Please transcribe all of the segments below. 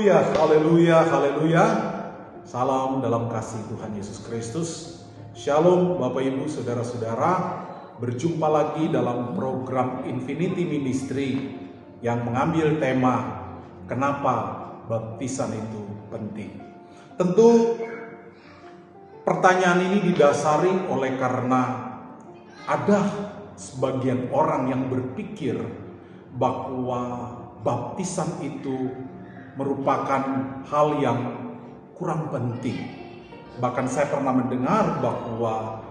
Haleluya, haleluya, haleluya. Salam dalam kasih Tuhan Yesus Kristus. Shalom Bapak Ibu Saudara-saudara. Berjumpa lagi dalam program Infinity Ministry yang mengambil tema kenapa baptisan itu penting. Tentu pertanyaan ini didasari oleh karena ada sebagian orang yang berpikir bahwa baptisan itu merupakan hal yang kurang penting. Bahkan saya pernah mendengar bahwa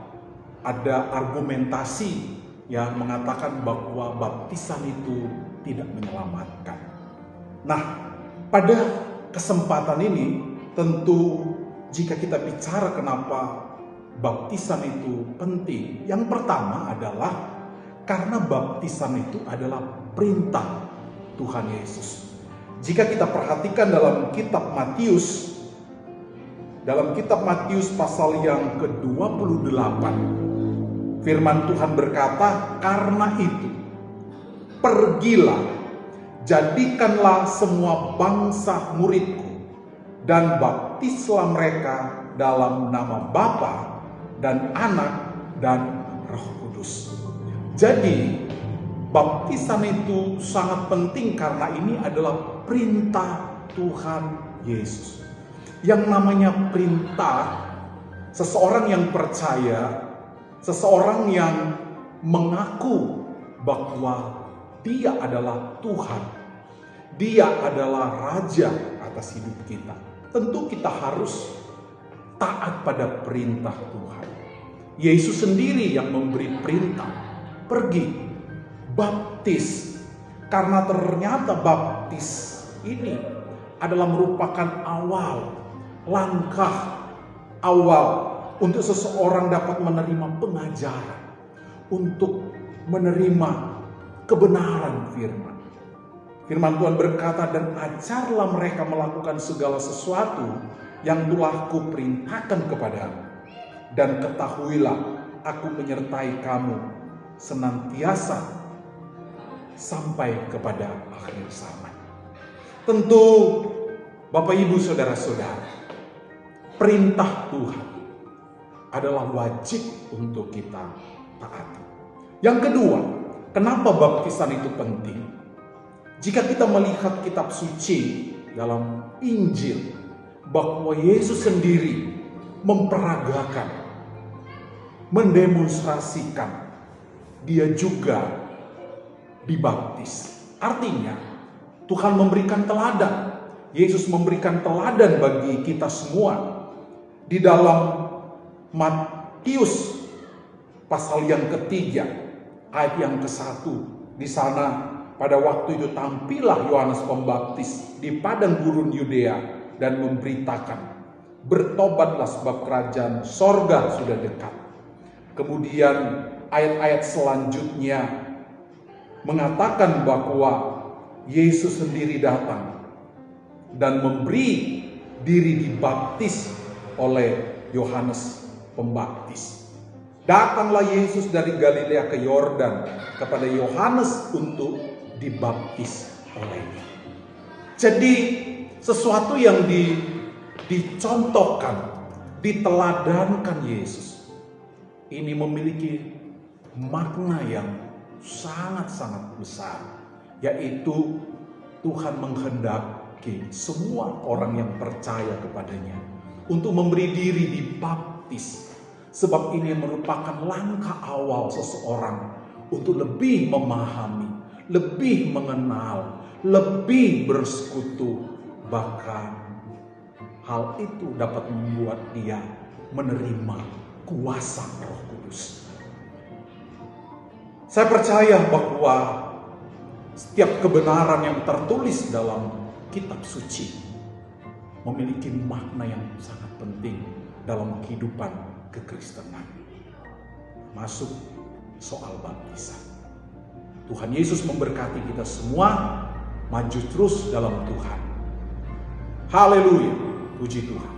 ada argumentasi yang mengatakan bahwa baptisan itu tidak menyelamatkan. Nah, pada kesempatan ini tentu jika kita bicara kenapa baptisan itu penting, yang pertama adalah karena baptisan itu adalah perintah Tuhan Yesus. Jika kita perhatikan dalam kitab Matius pasal yang ke-28, firman Tuhan berkata, "Karena itu, pergilah, jadikanlah semua bangsa muridku, dan baptislah mereka dalam nama Bapa dan Anak dan Roh Kudus." Jadi, baptisan itu sangat penting karena ini adalah perintah Tuhan Yesus. Yang namanya perintah, seseorang yang percaya, seseorang yang mengaku bahwa Dia adalah Tuhan, Dia adalah Raja atas hidup kita. Tentu kita harus taat pada perintah Tuhan. Yesus sendiri yang memberi perintah, pergi, baptis. Karena ternyata baptis ini adalah merupakan langkah awal untuk seseorang dapat menerima pengajaran, untuk menerima kebenaran firman. Firman Tuhan berkata, "Dan ajarlah mereka melakukan segala sesuatu yang telah kuperintahkan kepadamu. Dan ketahuilah, aku menyertai kamu senantiasa sampai kepada akhir zaman." Tentu Bapak Ibu Saudara-saudara, perintah Tuhan adalah wajib untuk kita taati. Yang kedua, kenapa baptisan itu penting? Jika kita melihat kitab suci dalam Injil, bahwa Yesus sendiri memperagakan, mendemonstrasikan, Dia juga dibaptis. Artinya, Tuhan memberikan teladan. Yesus memberikan teladan bagi kita semua. Di dalam Matius pasal yang ketiga, ayat yang ke-1. Di sana pada waktu itu tampillah Yohanes Pembaptis di padang gurun Yudea dan memberitakan, "Bertobatlah sebab kerajaan sorga sudah dekat." Kemudian ayat-ayat selanjutnya mengatakan bahwa Yesus sendiri datang dan memberi diri dibaptis oleh Yohanes Pembaptis. Datanglah Yesus dari Galilea ke Yordan kepada Yohanes untuk dibaptis olehnya. Jadi sesuatu yang dicontohkan, diteladankan Yesus, ini memiliki makna yang sangat-sangat besar, yaitu Tuhan menghendaki semua orang yang percaya kepadanya untuk memberi diri dibaptis. Sebab ini merupakan langkah awal seseorang untuk lebih memahami, lebih mengenal, lebih bersekutu. Bahkan hal itu dapat membuat dia menerima kuasa Roh Kudus. Saya percaya bahwa setiap kebenaran yang tertulis dalam kitab suci memiliki makna yang sangat penting dalam kehidupan kekristenan. Masuk soal baptisan. Tuhan Yesus memberkati kita semua, maju terus dalam Tuhan. Haleluya, puji Tuhan.